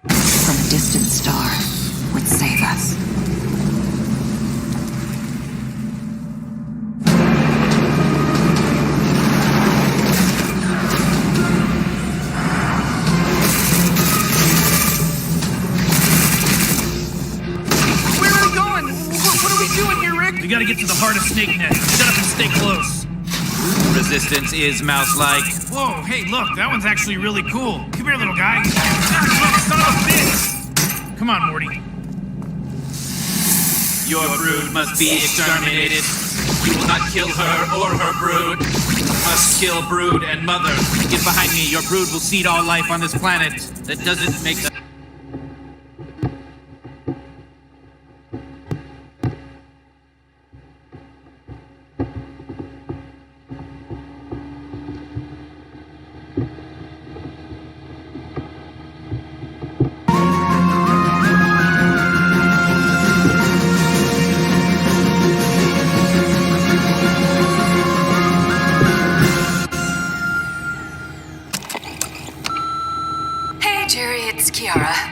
from a distant star would save us. Where are we going? What are we doing here, Rick? We gotta get to the heart of Snake Net. Shut up and stay close. Resistance is mouse-like. Whoa, hey, look, that one's actually really cool. Come here, little guy. Look, son of a bitch. Come on, Morty. Your brood must be exterminated. You will not kill her or her brood. Must kill brood and mother. Get behind me. Your brood will seed all life on this planet. That doesn't make the...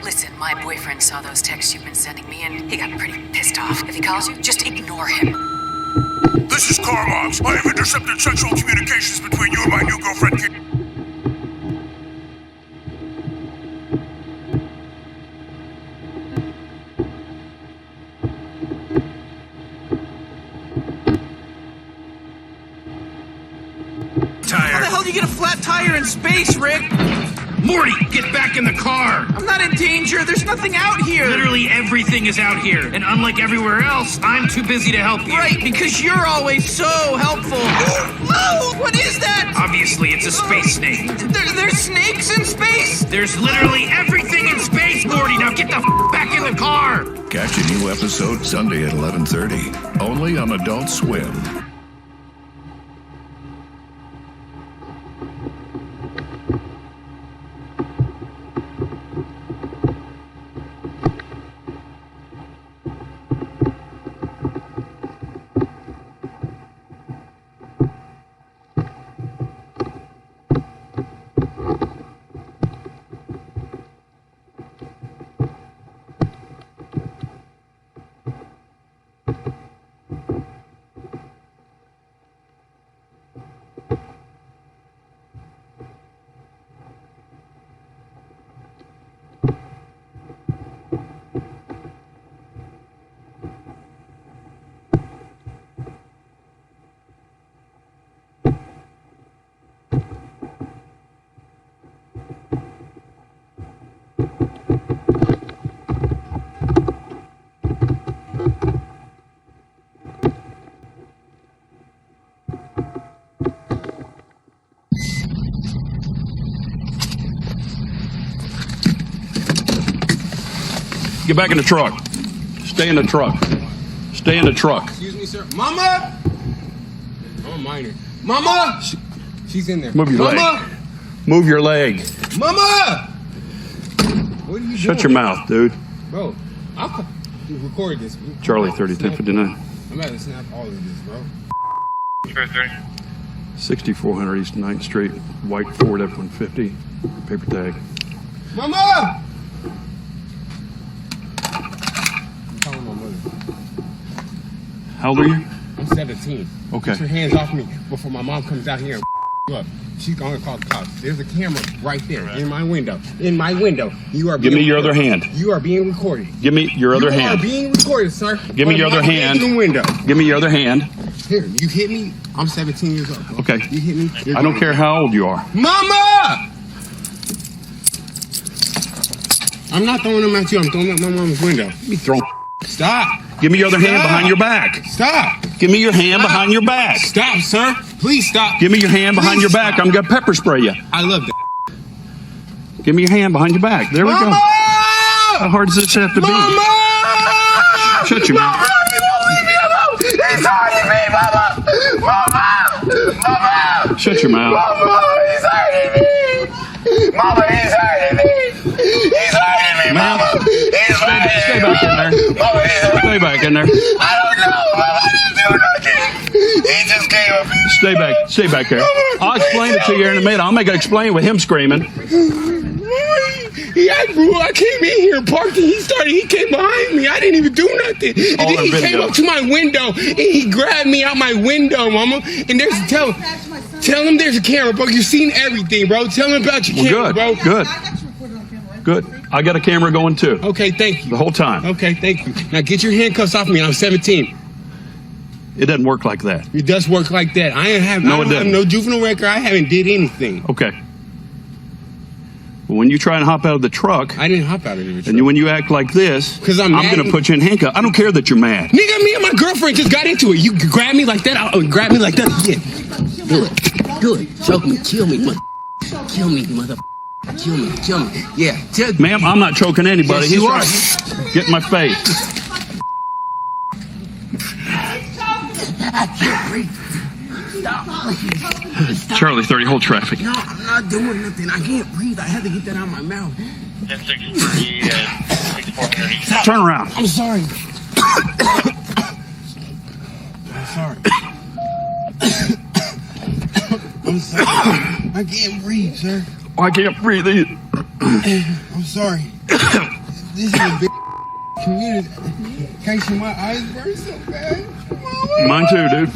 Listen, my boyfriend saw those texts you've been sending me, and he got pretty pissed off. If he calls you, just ignore him. This is Carmox. I have intercepted sexual communications between you and my new girlfriend, How the hell do you get a flat tire in space, Rick? Morty, get back in the car! I'm not in danger. There's nothing out here. Literally everything is out here. And unlike everywhere else, I'm too busy to help you. Right, because you're always so helpful. Whoa! What is that? Obviously, it's a space snake. There's snakes in space? There's literally everything in space, Morty! Now get the back in the car! Catch a new episode Sunday at 11:30. Only on Adult Swim. Get back in the truck. Stay in the truck. Stay in the truck. Excuse me, sir. Mama! I'm a minor. Mama! She's in there. Move your Mama! leg. Move your leg. Mama! What are you Shut doing? your mouth, dude. Bro, I'll record this. Charlie, 30-1059. I'm about to snap all of this, bro. 6400 East 9th Street, white Ford F-150, paper tag. Mama! I'm calling my mother. How old are you? I'm 17. Okay. Get your hands off me before my mom comes out here and you up. She's gonna call the cops. There's a camera right there in my window. In my window. You are. Give me your other hand. You are being recorded. Give me your other hand. You are being recorded, sir. Give me your other hand. Window. Give me your other hand. Here, you hit me. I'm 17 years old. Bro. Okay. You hit me. I don't care how old you are. Mama! I'm not throwing them at you. I'm throwing them at my mom's window. You throw. Stop. Give me your other hand behind your back. Stop. Give me your hand behind your back. Stop, sir. Please stop. Give me your hand behind your back. I'm gonna pepper spray you. I love that. Give me your hand behind your back. There we go. How hard does this have to be? Mama! Shut your mouth. You won't leave me alone. He's hurting me, Mama. Mama! Mama! Shut your mouth. Mama, he's hurting me. Mama, he's hurting me. He's hurting me, Ma'am, Mama. He's hurting me. Stay back in there. Mama, he's hurting me. Stay back in there. I don't know. Mama, I didn't do nothing. He just came up here. Stay back. Stay back there. I'll explain it to you in a minute. I'll make it explain with him screaming. Yeah, bro, I came in here, parked, and he came behind me. I didn't even do nothing. And All then on he came video. up to my window, and he grabbed me out my window, mama. And tell him there's a camera, bro. You've seen everything, bro. Tell him about your camera, Well, bro. good. I got a camera going too. Okay, thank you. The whole time. Okay, thank you. Now get your handcuffs off me. I'm 17. It doesn't work like that. It does work like that. I don't have no juvenile record. I haven't did anything. Okay. When you try and hop out of the truck, I didn't hop out of the truck. and when you act like this, 'Cause I'm mad. going to put you in handcuffs. I don't care that you're mad. Nigga, me and my girlfriend just got into it. You grab me like that. Grab me like that. Yeah. Do it. Choke me. Kill me, mother. Kill me, mother. Kill me. Yeah. Ma'am, I'm not choking anybody. Yes, you are. Get in my face. I can't breathe. Stop. Charlie 30, hold traffic. No, I'm not doing nothing. I can't breathe. I had to get that out of my mouth. 10-6-3 and 6-430. Turn around. I'm sorry. I'm sorry. I can't breathe, sir. I can't breathe either. I'm sorry. This is a big community. Can't see my eyes burn so bad. Mine too, dude.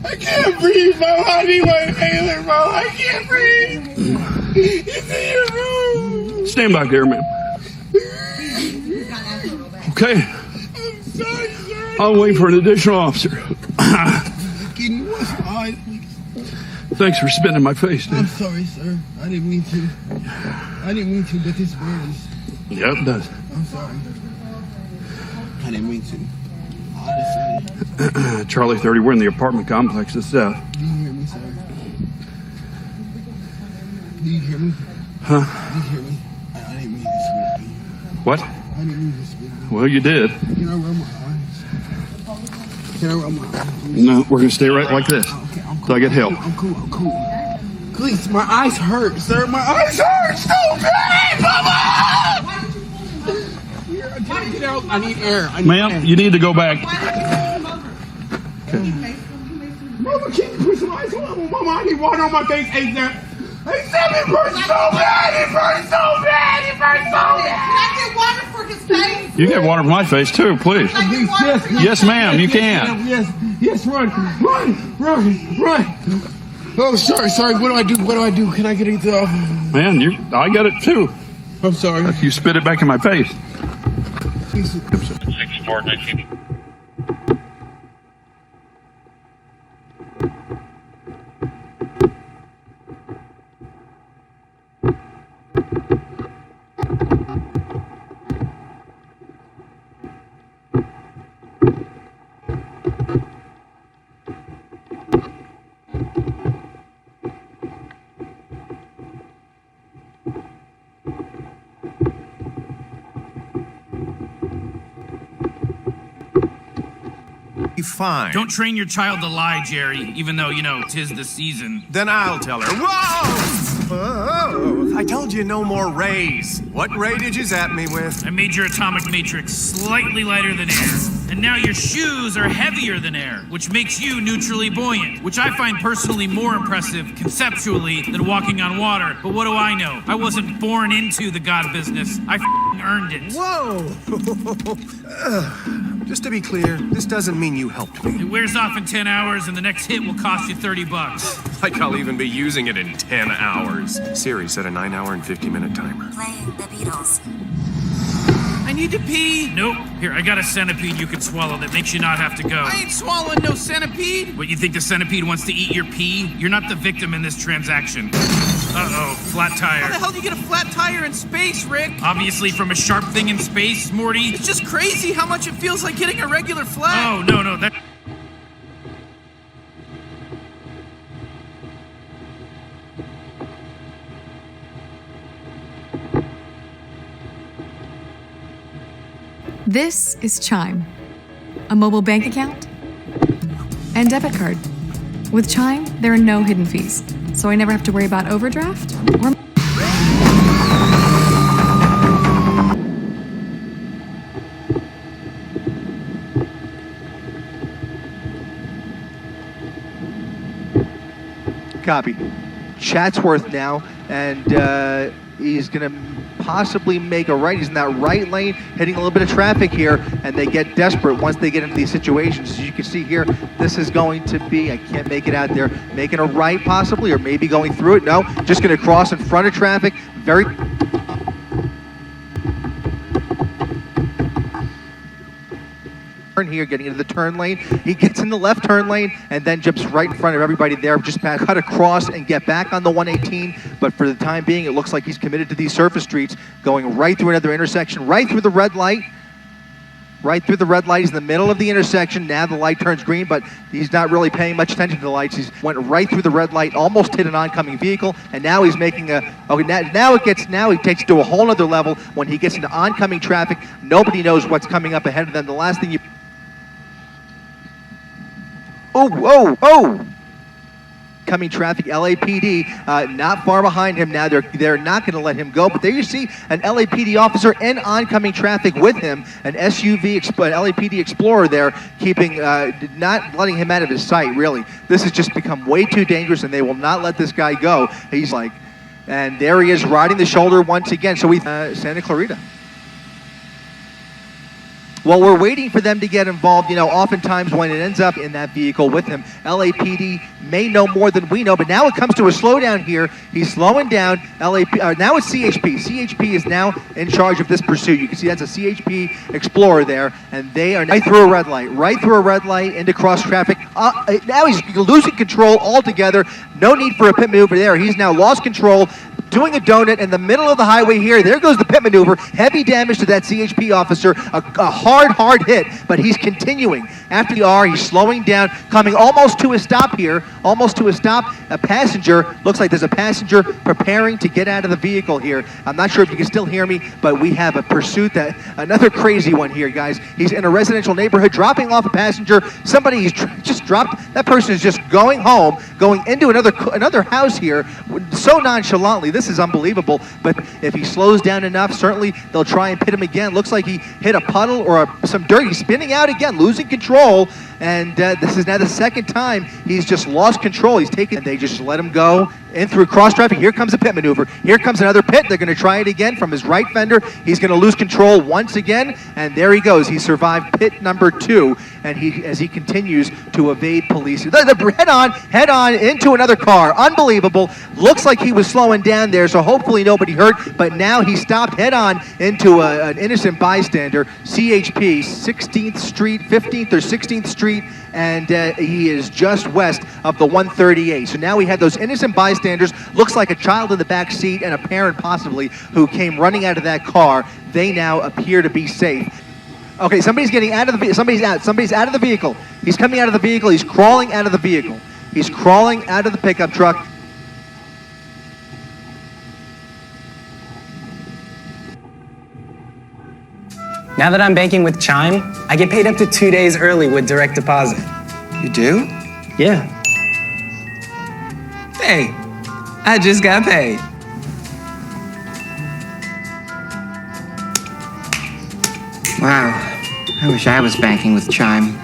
I can't breathe, bro. I need my inhaler, bro. I can't breathe. It's in your room. Stand back there, ma'am. Okay. I'm sorry, sir. I'll wait for an additional officer. Can you wash my eyes, please? Thanks for spitting in my face, I'm dude. sorry, sir. I didn't mean to. But this burns. Yep, it does. I'm sorry. I didn't mean to. Honestly. Charlie 30, we're in the apartment complex to south. Do you hear me, sir? Do you hear me? Huh? Do you hear me? I didn't mean to spit at you. What? I didn't mean to spit at you. Well, you did. Can I rub my eyes? Can I rub my eyes? No, we're going to stay right like this. Okay, I'm cool. Till I get help. I'm cool. Please, my eyes hurt, sir. My eyes hurt so bad, Mama! Can I get out? I need air. Ma'am, you need to go back. Mama, can you put some ice on me? Mama, I need water on my face ASAP. ASAP, it burns so bad. It burns so bad. Can I get water for his face? You get water from my face too, please. Yes, ma'am, you can. Yes, run. Oh, sorry. What do I do? Can I get it off? Man, I got it too. I'm sorry. You spit it back in my face. 6-4-19. Fine. Don't train your child to lie, Jerry, even though, 'tis the season. Then I'll tell her. Whoa! I told you no more rays. What ray did you zap me with? I made your atomic matrix slightly lighter than air. And now your shoes are heavier than air, which makes you neutrally buoyant, which I find personally more impressive conceptually than walking on water. But what do I know? I wasn't born into the God business. I earned it. Whoa! Just to be clear, this doesn't mean you helped me. It wears off in 10 hours, and the next hit will cost you $30. Like I'll even be using it in 10 hours. Siri set a 9-hour and 50-minute timer. Playing the Beatles. I need to pee. Nope. Here, I got a centipede you can swallow that makes you not have to go. I ain't swallowing no centipede. What, you think the centipede wants to eat your pee? You're not the victim in this transaction. Uh-oh, flat tire. How the hell do you get a flat tire in space, Rick? Obviously from a sharp thing in space, Morty. It's just crazy how much it feels like hitting a regular flat. Oh, no, that... This is Chime, a mobile bank account and debit card. With Chime, there are no hidden fees, so I never have to worry about overdraft or... Copy. Chatsworth now, and he's going to possibly make a right. He's in that right lane, hitting a little bit of traffic here, and they get desperate once they get into these situations. As you can see here, this is going to be, I can't make it out there, making a right possibly, or maybe going through it. No, just going to cross in front of traffic. Very... here, getting into the turn lane. He gets in the left turn lane and then jumps right in front of everybody there. Just cut across and get back on the 118. But for the time being, it looks like he's committed to these surface streets, going right through another intersection, right through the red light. Right through the red light. He's in the middle of the intersection. Now the light turns green, but he's not really paying much attention to the lights. He's went right through the red light, almost hit an oncoming vehicle, and now he's making a. Okay, now he takes it to a whole other level. When he gets into oncoming traffic, nobody knows what's coming up ahead of them. The last thing you. Oh! Coming traffic, LAPD, not far behind him now. They're not going to let him go. But there you see an LAPD officer in oncoming traffic with him, an SUV, LAPD Explorer there, keeping, not letting him out of his sight, really. This has just become way too dangerous, and they will not let this guy go. He's like, and there he is riding the shoulder once again. So Santa Clarita. Well, we're waiting for them to get involved. You know, oftentimes when it ends up in that vehicle with him, LAPD may know more than we know, but now it comes to a slowdown here. He's slowing down. Now it's CHP. CHP is now in charge of this pursuit. You can see that's a CHP Explorer there, and they are right through a red light, into cross traffic. Now he's losing control altogether. No need for a pit maneuver there. He's now lost control, doing a donut in the middle of the highway here. There goes the pit maneuver. Heavy damage to that CHP officer. A hard hit, but he's continuing. After the R, he's slowing down, coming almost to a stop here. Almost to a stop. A passenger, looks like there's a passenger preparing to get out of the vehicle here. I'm not sure if you can still hear me, but we have a pursuit, another crazy one here, guys. He's in a residential neighborhood, dropping off a passenger. Somebody he's just dropped. That person is just going home, going into another house here, so nonchalantly. This is unbelievable, but if he slows down enough, certainly they'll try and pit him again. Looks like he hit a puddle or some dirt. He's spinning out again, losing control, and this is now the second time he's just lost control. And they just let him go in through cross traffic. Here comes a pit maneuver. Here comes another pit. They're going to try it again from his right fender. He's going to lose control once again, and there he goes. He survived pit number 2, and as he continues to evade police. Head on into another car. Unbelievable. Looks like he was slowing down there, so hopefully nobody hurt, but now he stopped head on into an innocent bystander. CHP, 16th Street, 15th or 16th Street, and he is just west of the 138. So now we have those innocent bystanders. Looks like a child in the back seat and a parent possibly who came running out of that car. They now appear to be safe. Okay, somebody's getting out of the vehicle. Somebody's out of the vehicle. He's coming out of the vehicle. He's crawling out of the vehicle. He's crawling out of the pickup truck. Now that I'm banking with Chime, I get paid up to 2 days early with direct deposit. You do? Yeah. Hey, I just got paid. Wow, I wish I was banking with Chime.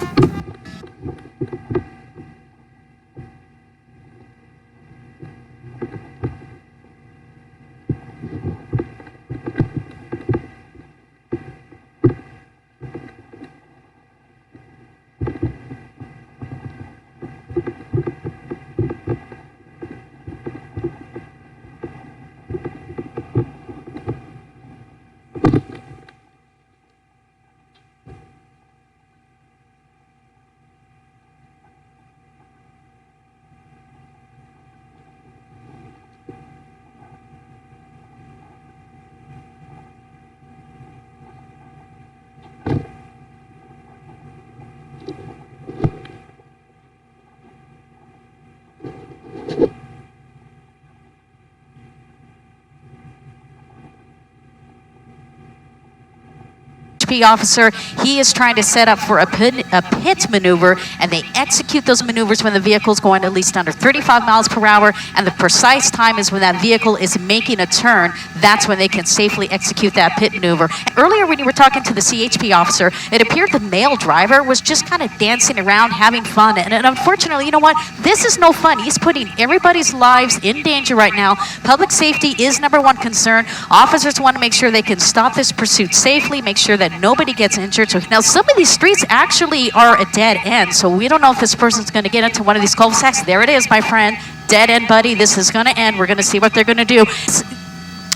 CHP officer. He is trying to set up for a pit maneuver, and they execute those maneuvers when the vehicle is going at least under 35 miles per hour, and the precise time is when that vehicle is making a turn. That's when they can safely execute that pit maneuver. Earlier when you were talking to the CHP officer, it appeared the male driver was just kind of dancing around, having fun, and unfortunately, you know what? This is no fun. He's putting everybody's lives in danger right now. Public safety is #1 concern. Officers want to make sure they can stop this pursuit safely, make sure that nobody gets injured. So now some of these streets actually are a dead end, so we don't know if this person's going to get into one of these cul-de-sacs. There it is, my friend. Dead end, buddy. This is going to end. We're going to see what they're going to do.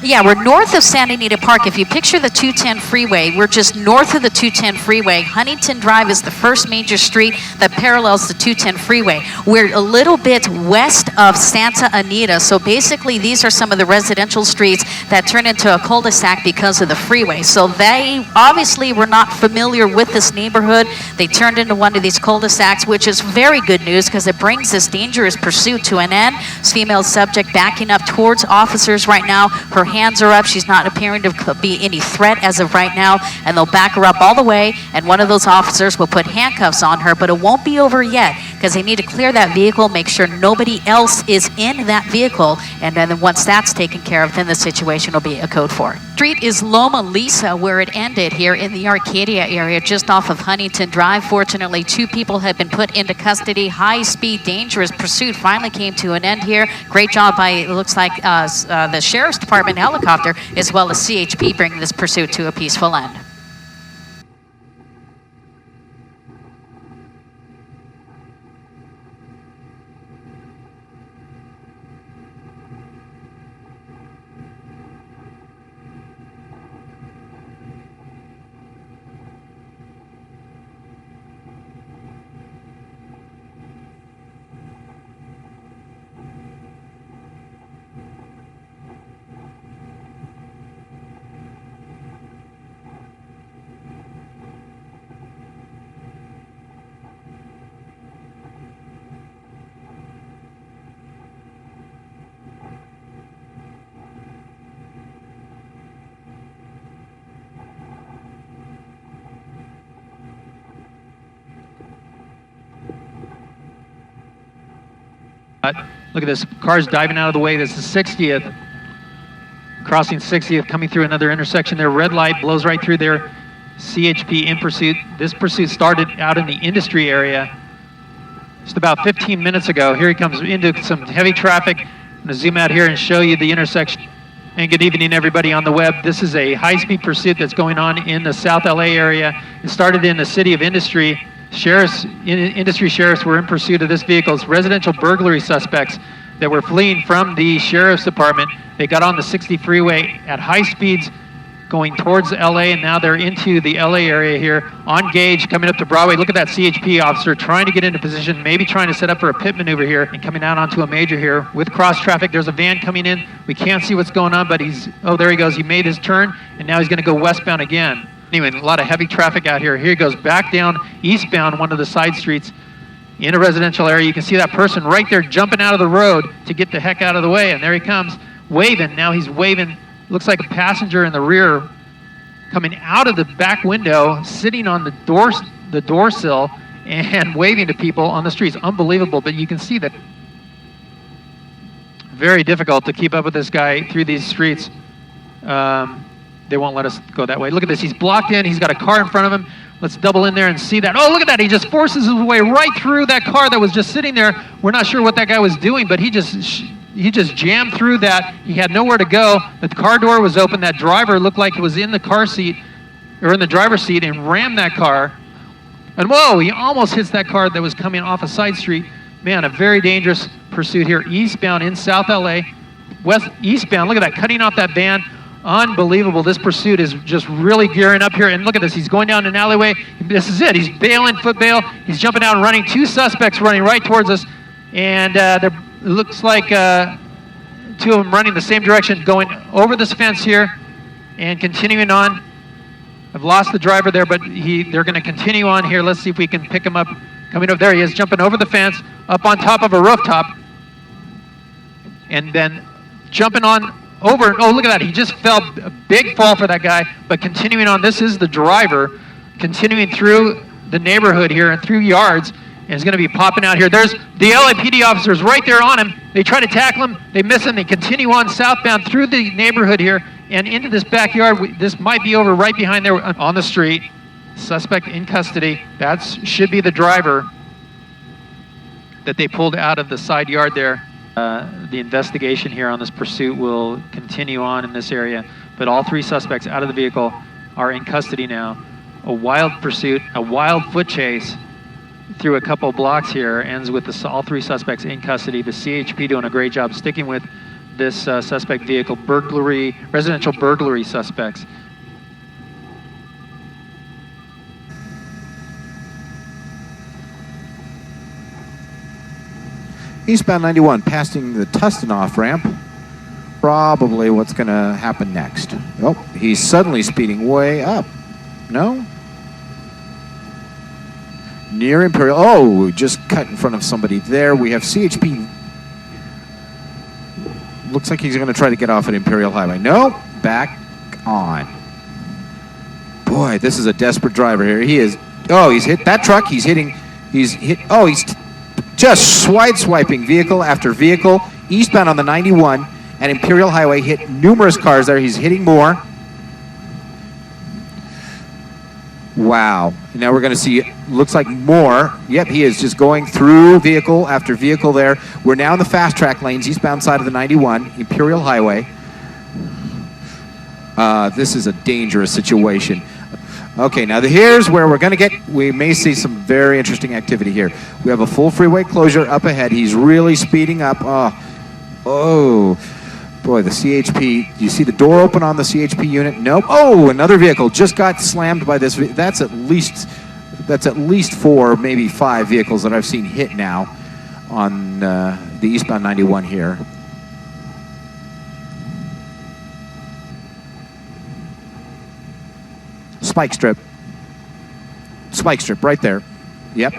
Yeah, we're north of Santa Anita Park. If you picture the 210 freeway, we're just north of the 210 freeway. Huntington Drive is the first major street that parallels the 210 freeway. We're a little bit west of Santa Anita, so basically these are some of the residential streets that turn into a cul-de-sac because of the freeway. So they obviously were not familiar with this neighborhood. They turned into one of these cul-de-sacs, which is very good news because it brings this dangerous pursuit to an end. This female subject backing up towards officers right now. Her hands are up. She's not appearing to be any threat as of right now, and they'll back her up all the way, and one of those officers will put handcuffs on her, but it won't be over yet because they need to clear that vehicle, make sure nobody else is in that vehicle, and then once that's taken care of, then the situation will be a code 4. Street is Loma Lisa, where it ended here in the Arcadia area, just off of Huntington Drive. Fortunately, 2 people have been put into custody. High-speed, dangerous pursuit finally came to an end here. Great job by, it looks like, the Sheriff's Department helicopter, as well as CHP, bringing this pursuit to a peaceful end. Look at this, cars diving out of the way. This is 60th, crossing 60th, coming through another intersection there. Red light blows right through there. CHP in pursuit. This pursuit started out in the industry area just about 15 minutes ago. Here he comes into some heavy traffic. I'm going to zoom out here and show you the intersection. And good evening, everybody on the web. This is a high-speed pursuit that's going on in the South LA area. It started in the city of Industry. Industry sheriffs were in pursuit of this vehicle. It's residential burglary suspects that were fleeing from the sheriff's department. They got on the 60 freeway at high speeds going towards LA, and now they're into the LA area here on Gage, coming up to Broadway. Look at that CHP officer trying to get into position, maybe trying to set up for a pit maneuver here, and coming out onto a major here with cross traffic. There's a van coming in. We can't see what's going on, but oh, there he goes. He made his turn, and now he's going to go westbound again. Anyway, a lot of heavy traffic out here. Here he goes back down eastbound one of the side streets in a residential area. You can see that person right there jumping out of the road to get the heck out of the way. And there he comes, waving. Now he's waving. Looks like a passenger in the rear coming out of the back window, sitting on the door sill and waving to people on the streets. Unbelievable, but you can see that very difficult to keep up with this guy through these streets. They won't let us go that way. Look at this. He's blocked in. He's got a car in front of him. Let's double in there and see that. Oh, look at that. He just forces his way right through that car that was just sitting there. We're not sure what that guy was doing, but he just jammed through that. He had nowhere to go. The car door was open. That driver looked like he was in the car seat or in the driver's seat and rammed that car. And whoa, he almost hits that car that was coming off a side street. Man, a very dangerous pursuit here. Eastbound in South LA. Eastbound, look at that, cutting off that van. Unbelievable. This pursuit is just really gearing up here. And look at this. He's going down an alleyway. This is it. He's bailing, foot bail. He's jumping out and running. 2 suspects running right towards us. And it looks like 2 of them running the same direction, going over this fence here and continuing on. I've lost the driver there, but they're going to continue on here. Let's see if we can pick him up. Coming over. There he is, jumping over the fence, up on top of a rooftop. And then jumping on over. Oh, look at that. He just fell. A big fall for that guy. But continuing on, this is the driver continuing through the neighborhood here and through yards. And is going to be popping out here. There's the LAPD officers right there on him. They try to tackle him. They miss him. They continue on southbound through the neighborhood here and into this backyard. This might be over right behind there on the street. Suspect in custody. That should be the driver that they pulled out of the side yard there. The investigation here on this pursuit will continue on in this area. But all three suspects out of the vehicle are in custody now. A wild pursuit, a wild foot chase through a couple blocks here ends with all three suspects in custody. The CHP doing a great job sticking with this suspect vehicle, burglary, residential burglary suspects. Eastbound 91 passing the Tustin off ramp. Probably what's going to happen next. Oh, he's suddenly speeding way up. No? Near Imperial. Oh, just cut in front of somebody there. We have CHP. Looks like he's going to try to get off at Imperial Highway. No, back on. Boy, this is a desperate driver here. He is. Oh, he's hit that truck. He's hitting. He's hit. Oh, he's just swiping vehicle after vehicle. Eastbound on the 91 and Imperial Highway, hit numerous cars there. He's hitting more. Wow. Now we're going to see, looks like more. Yep, he is just going through vehicle after vehicle there. We're now in the fast track lanes, eastbound side of the 91, Imperial Highway. This is a dangerous situation. Okay, now here's where we're going to get, we may see some very interesting activity here. We have a full freeway closure up ahead. He's really speeding up. Oh, boy, the CHP, you see the door open on the CHP unit? Nope. Oh, another vehicle just got slammed by this. That's at least 4, maybe 5 vehicles that I've seen hit now on the eastbound 91 here. Spike strip right there. Yep.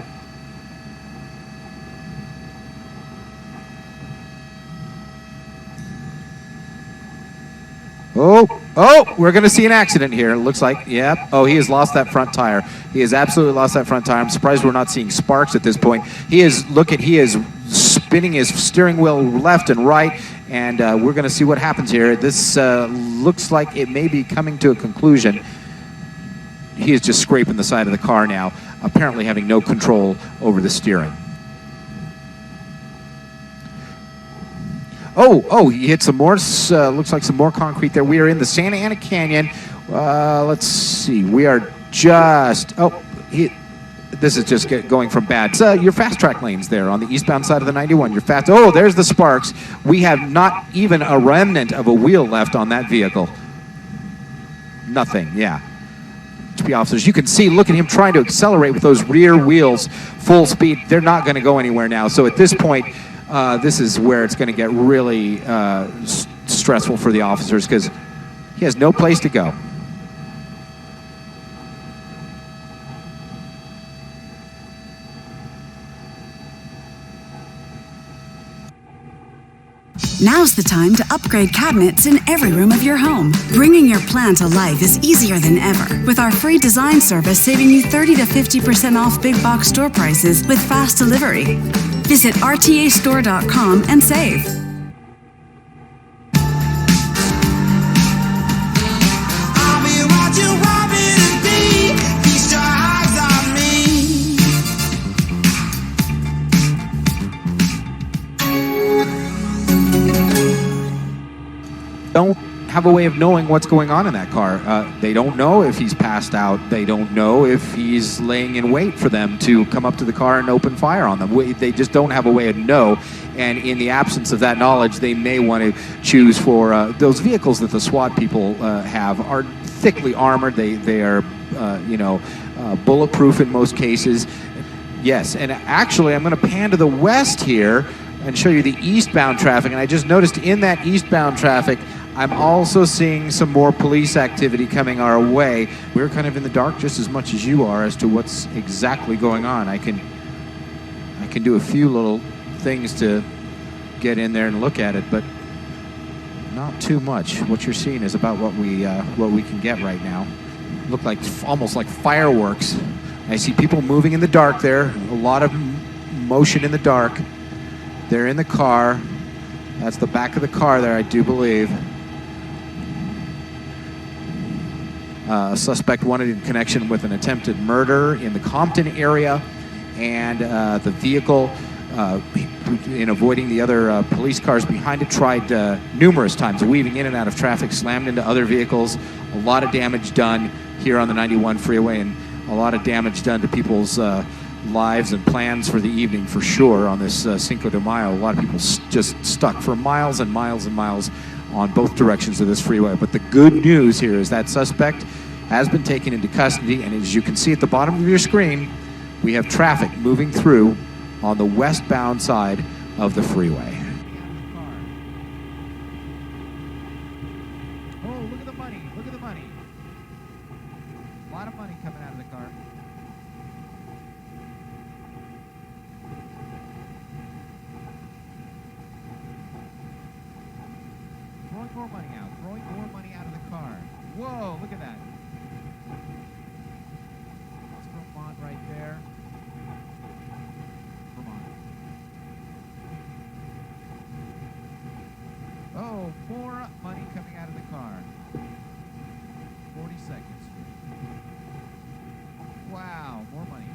Oh, we're going to see an accident here. It looks like, yep. Oh, he has lost that front tire. He has absolutely lost that front tire. I'm surprised we're not seeing sparks at this point. He is spinning his steering wheel left and right, and we're going to see what happens here. This looks like it may be coming to a conclusion. He is just scraping the side of the car now, apparently having no control over the steering. Oh, he hit some more, looks like some more concrete there. We are in the Santa Ana Canyon. Let's see, we are just, this is just going from bad. Your fast track lanes there on the eastbound side of the 91. There's the sparks. We have not even a remnant of a wheel left on that vehicle. Nothing, yeah. HP officers, you can see, look at him trying to accelerate with those rear wheels full speed. They're not going to go anywhere now. So at this point, this is where it's going to get really stressful for the officers because he has no place to go. Now's the time to upgrade cabinets in every room of your home. Bringing your plan to life is easier than ever with our free design service, saving you 30 to 50% off big box store prices with fast delivery. Visit rtastore.com and save. Don't have a way of knowing what's going on in that car. They don't know if he's passed out. They don't know if he's laying in wait for them to come up to the car and open fire on them. They just don't have a way to know. And in the absence of that knowledge, they may want to choose for those vehicles that the SWAT people have are thickly armored. They are, bulletproof in most cases. Yes, and actually, I'm going to pan to the west here and show you the eastbound traffic. And I just noticed in that eastbound traffic, I'm also seeing some more police activity coming our way. We're kind of in the dark just as much as you are as to what's exactly going on. I can do a few little things to get in there and look at it, but Not too much. What you're seeing is about what we can get right now. Look like almost like fireworks. I see people moving in the dark there. A lot of motion in the dark. They're in the car. That's the back of the car there, I do believe. A suspect wanted in connection with an attempted murder in the Compton area, and the vehicle, in avoiding the other police cars behind it, tried numerous times, weaving in and out of traffic, slammed into other vehicles. A lot of damage done here on the 91 freeway, and a lot of damage done to people's lives and plans for the evening, for sure, on this Cinco de Mayo. A lot of people just stuck for miles and miles and miles on both directions of this freeway. But the good news here is that suspect has been taken into custody, and as you can see at the bottom of your screen, we have traffic moving through on the westbound side of the freeway. Oh, look at the money. Look at the money. A lot of money coming out of the car. Throwing more money out. Throwing more money out of the car. Whoa, look at that. That's Vermont right there. Vermont. Oh, more money coming out of the car. 40 seconds. Wow, more money.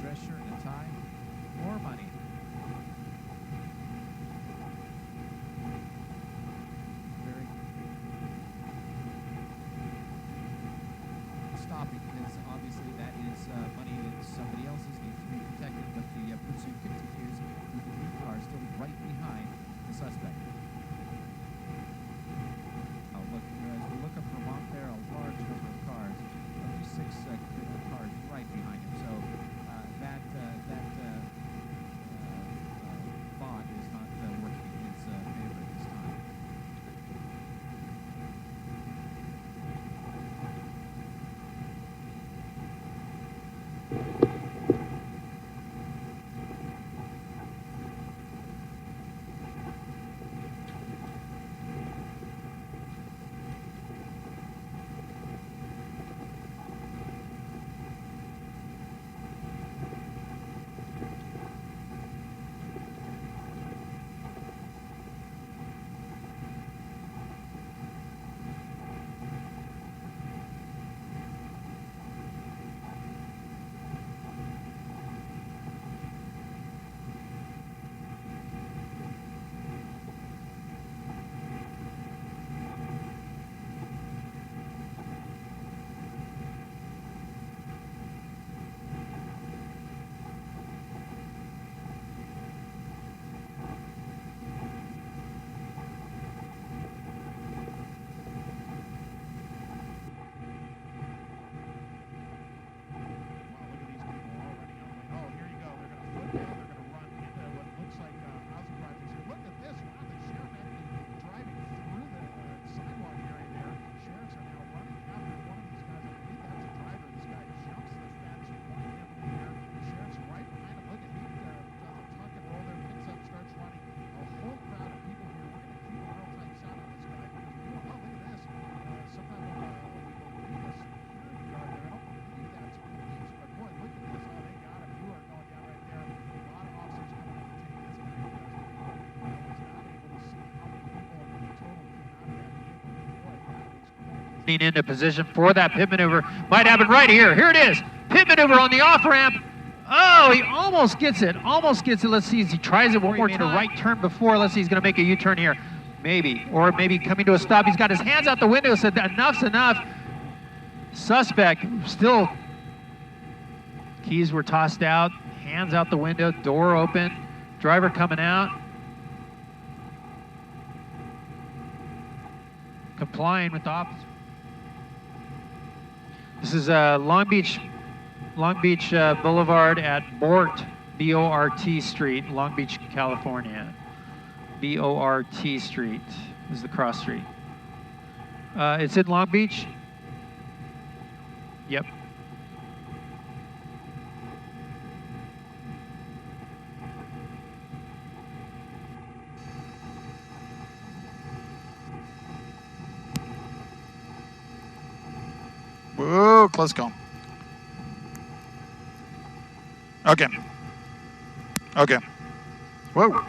Dress shirt and a tie. More money. Very stopping, because obviously that is money that somebody else's needs to be protected, but the pursuit continues with the new car still right behind the suspect. Oh, look, as we look up Vermont there, a large number of cars, at least 6 cars right behind him. So that bot is not working in his favor at this time. Into position for that pit maneuver. Might happen right here. Here it is. Pit maneuver on the off ramp. Oh, he almost gets it. Almost gets it. Let's see as he tries it one more time. He made a right turn before. Let's see, he's going to make a U-turn here. Maybe. Or maybe coming to a stop. He's got his hands out the window. Said enough's enough. Suspect still. Keys were tossed out. Hands out the window. Door open. Driver coming out. Complying with the officer. This is Long Beach Boulevard at Bort, B-O-R-T Street, Long Beach, California. B-O-R-T Street is the cross street. It's in Long Beach. Yep. Whoa, close call. Okay. Okay. Whoa.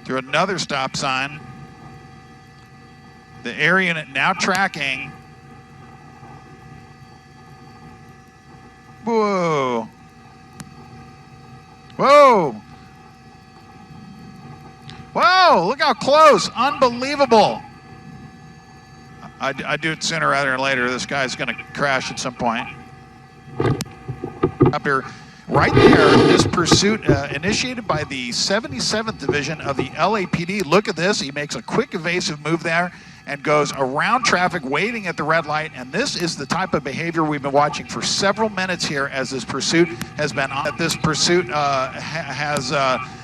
Through another stop sign. The air unit now tracking. Whoa. Whoa. Whoa, look how close. Unbelievable. I do it sooner rather than later. This guy's going to crash at some point. Up here, right there, this pursuit initiated by the 77th Division of the LAPD. Look at this. He makes a quick evasive move there and goes around traffic, waiting at the red light. And this is the type of behavior we've been watching for several minutes here as this pursuit has been on. This pursuit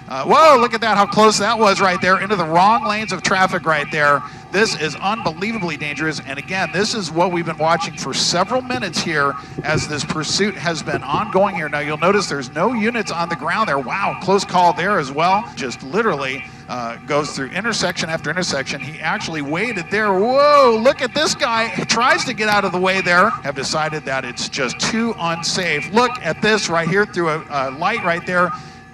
whoa, look at that, how close that was right there, into the wrong lanes of traffic right there. This is unbelievably dangerous. And again, this is what we've been watching for several minutes here as this pursuit has been ongoing here. Now you'll notice there's no units on the ground there. Wow, close call there as well. Just literally goes through intersection after intersection. He actually waited there. Whoa, look at this guy. He tries to get out of the way there. Have decided that it's just too unsafe. Look at this right here through a light right there.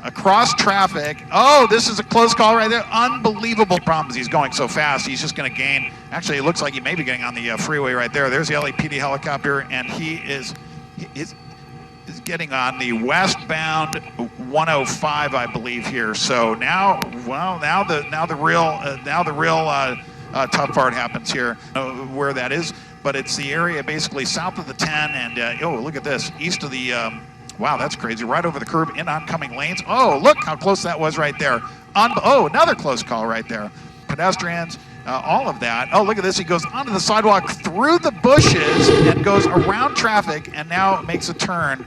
Across traffic. Oh, this is a close call right there. Unbelievable problems. He's going so fast. He's just going to gain. Actually, it looks like he may be getting on the freeway right there. There's the LAPD helicopter, and he is getting on the westbound 105, I believe here. So now, well, now the real tough part happens here. Where that is, but it's the area basically south of the 10, and oh, look at this, east of the. Wow, that's crazy. Right over the curb in oncoming lanes. Oh, look how close that was right there. Oh, another close call right there. Pedestrians, all of that. Oh, look at this. He goes onto the sidewalk through the bushes and goes around traffic and now makes a turn.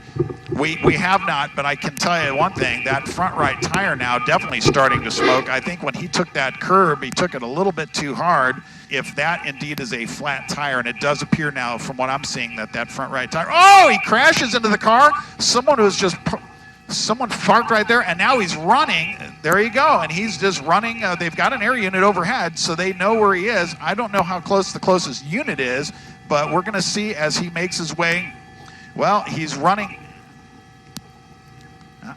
We have not, but I can tell you one thing. That front right tire now definitely starting to smoke. I think when he took that curb, he took it a little bit too hard. If that indeed is a flat tire, and it does appear now from what I'm seeing that front right tire. Oh, he crashes into the car. Someone parked right there, and now he's running. There you go, and he's just running. They've got an air unit overhead, so they know where he is. I don't know how close the closest unit is, but we're going to see as he makes his way. Well, he's running.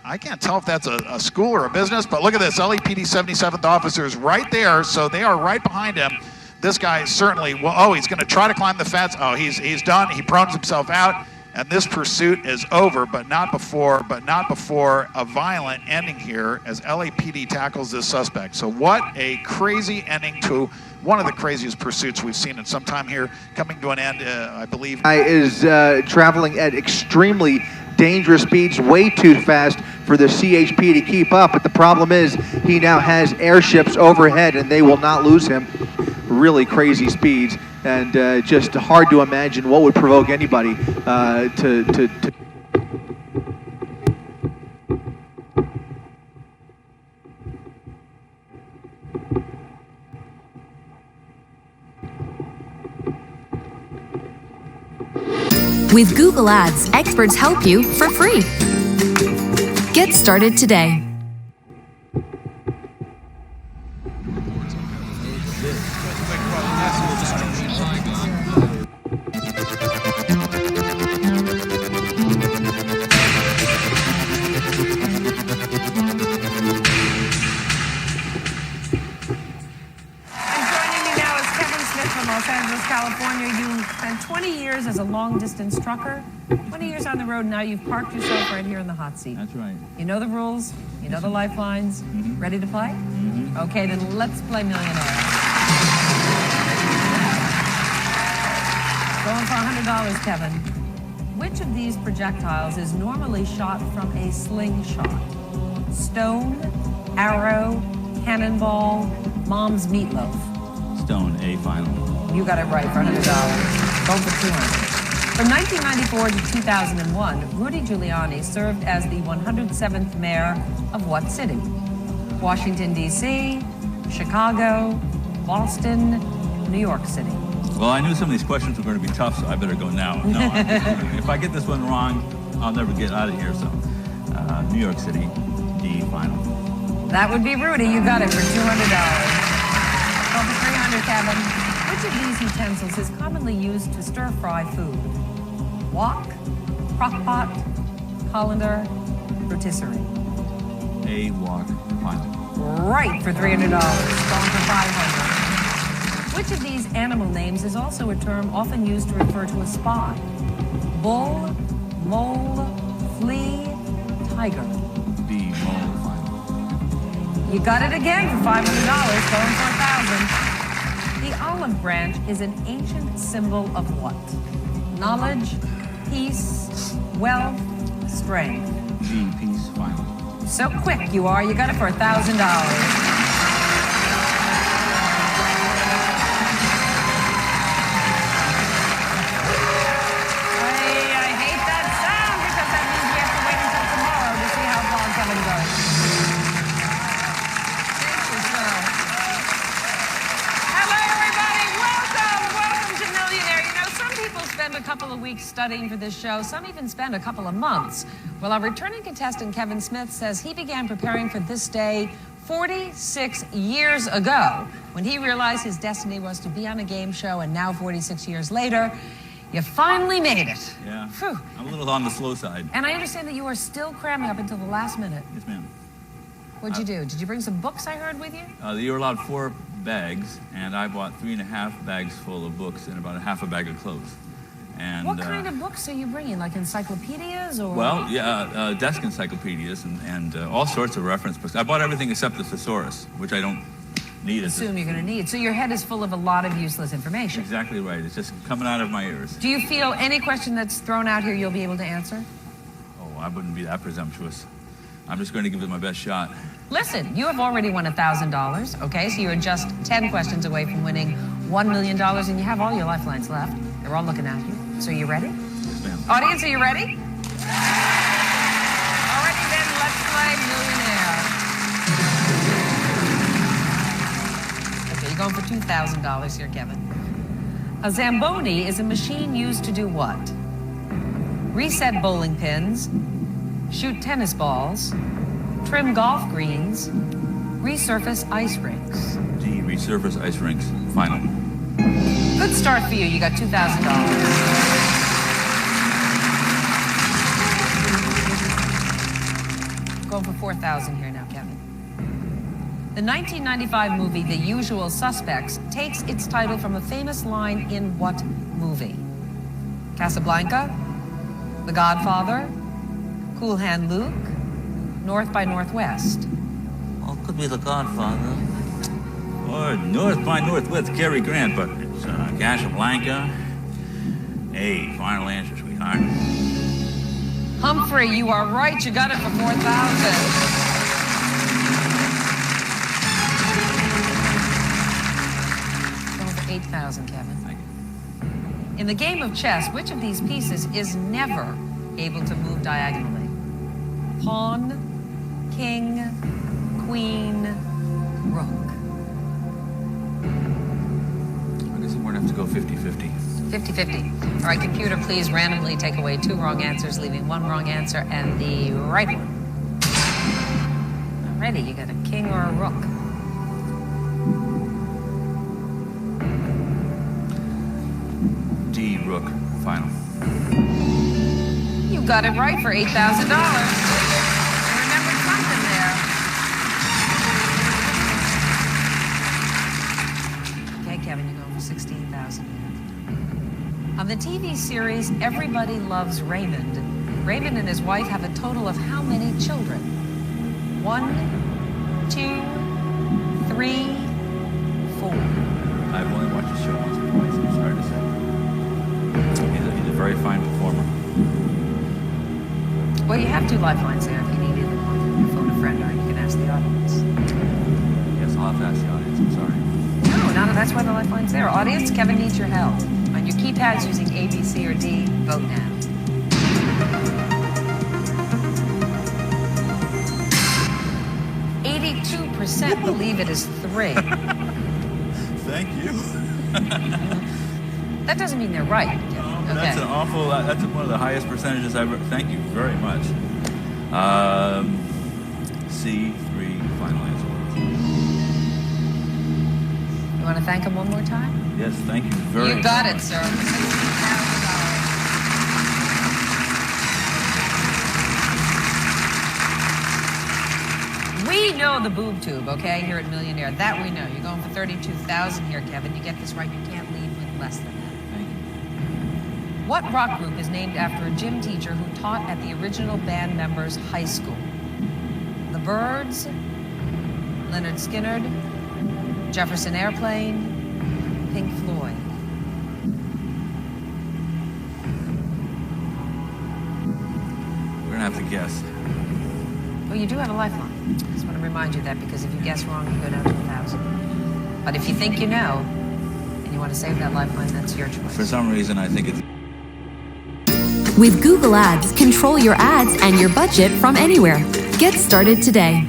I can't tell if that's a school or a business, but look at this. LAPD 77th officers right there, so they are right behind him. This guy certainly, well, oh, he's going to try to climb the fence. Oh, he's done. He prones himself out, and this pursuit is over, but not before a violent ending here as LAPD tackles this suspect. So what a crazy ending to one of the craziest pursuits we've seen in some time here, coming to an end, I believe. Is traveling at extremely dangerous speeds, way too fast for the CHP to keep up, but the problem is he now has airships overhead and they will not lose him. Really crazy speeds, and just hard to imagine what would provoke anybody to With Google Ads, experts help you for free. Get started today. California, you spent 20 years as a long-distance trucker, 20 years on the road, now you've parked yourself right here in the hot seat. That's right. You know the rules, you know the lifelines. Mm-hmm. Ready to play? Mm-hmm. Okay, then let's play Millionaire. Going for $100, Kevin. Which of these projectiles is normally shot from a slingshot? Stone, arrow, cannonball, mom's meatloaf. Stone, A final. You got it right for $100. Going for $200. From 1994 to 2001, Rudy Giuliani served as the 107th mayor of what city? Washington, D.C., Chicago, Boston, New York City. Well, I knew some of these questions were going to be tough, so I better go now. No, if I get this one wrong, I'll never get out of here. So, New York City, D final. That would be Rudy. You got it for $200. Going wonder, Kevin, which of these utensils is commonly used to stir-fry food? Wok, crock-pot, colander, rotisserie. A wok final. Right for $300. Going for $500. Which of these animal names is also a term often used to refer to a spy? Bull, mole, flea, tiger. B, mole final. You got it again for $500, going for $1,000. The olive branch is an ancient symbol of what? Knowledge, peace, wealth, strength. G, peace final. So quick you are, you got it for $1,000. Studying for this show. Some even spend a couple of months. Well, our returning contestant, Kevin Smith, says he began preparing for this day 46 years ago when he realized his destiny was to be on a game show, and now 46 years later, you finally made it. Yeah. Whew. I'm a little on the slow side. And I understand that you are still cramming up until the last minute. Yes, ma'am. What'd you do? Did you bring some books I heard with you? You were allowed 4 bags, and I bought 3.5 bags full of books and about a half a bag of clothes. And, what kind of books are you bringing? Like encyclopedias or? Well, yeah, desk encyclopedias and all sorts of reference books. I bought everything except the thesaurus, which I don't need. Assume you're going to need. So your head is full of a lot of useless information. Exactly right. It's just coming out of my ears. Do you feel any question that's thrown out here you'll be able to answer? Oh, I wouldn't be that presumptuous. I'm just going to give it my best shot. Listen, you have already won $1,000, okay? So you're just 10 questions away from winning $1 million, and you have all your lifelines left. They're all looking at you. So you ready? Yes, ma'am. Audience, are you ready? Alrighty then, let's play Millionaire. Okay, you're going for $2,000 here, Kevin. A Zamboni is a machine used to do what? Reset bowling pins, shoot tennis balls, trim golf greens, resurface ice rinks. D, resurface ice rinks. Final. Good start for you. You got $2,000. Going for $4,000 here now, Kevin. The 1995 movie The Usual Suspects takes its title from a famous line in what movie? Casablanca, The Godfather, Cool Hand Luke, North by Northwest. Well, it could be The Godfather. Or North by Northwest, Cary Grant, but it's Casablanca. A, final answer, sweetheart. Humphrey, you are right. You got it for $4,000. Going for $8,000, Kevin. Thank you. In the game of chess, which of these pieces is never able to move diagonally? Pawn, king, queen, rook. I guess I'm going to have to go 50-50. 50-50. All right, computer, please randomly take away 2 wrong answers, leaving 1 wrong answer and the right one. Alrighty, you got a king or a rook. D, rook. Final. You got it right for $8,000. You remembered something there. Okay, Kevin, you're going for $16,000. On the TV series Everybody Loves Raymond, Raymond and his wife have a total of how many children? 1, 2, 3, 4. I've only watched the show once or twice, I'm sorry to say. He's a very fine performer. Well, you have 2 lifelines there if you need either one. You can phone a friend or you can ask the audience. Yes, I'll have to ask the audience, I'm sorry. No, that's why the lifeline's there. Audience, Kevin needs your help. On your keypads using A, B, C, or D, vote now. % believe it is 3. Thank you. That doesn't mean they're right. Okay. That's an awful, that's one of the highest percentages I've ever, thank you very much. C, 3, final answer. You want to thank him one more time? Yes, thank you very much. You got it, sir. We know the boob tube, okay, here at Millionaire. That we know. You're going for $32,000 here, Kevin. You get this right, you can't leave with less than that. Thank you. What rock group is named after a gym teacher who taught at the original band members' high school? The Byrds, Leonard Skinner, Jefferson Airplane, Pink Floyd. We're gonna have to guess. Well, you do have a lifeline. Just want to remind you that because if you guess wrong, you go down to 1,000. But if you think you know, and you want to save that lifeline, that's your choice. For some reason, I think it's... With Google Ads, control your ads and your budget from anywhere. Get started today.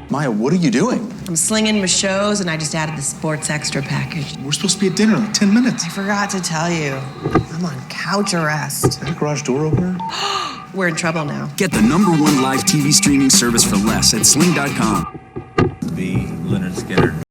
Maya, what are you doing? I'm slinging my shows, and I just added the Sports Extra package. We're supposed to be at dinner in 10 minutes. I forgot to tell you. I'm on couch arrest. Is that a garage door opener? We're in trouble now. Get the #1 live TV streaming service for less at sling.com. Be Leonard Skinner.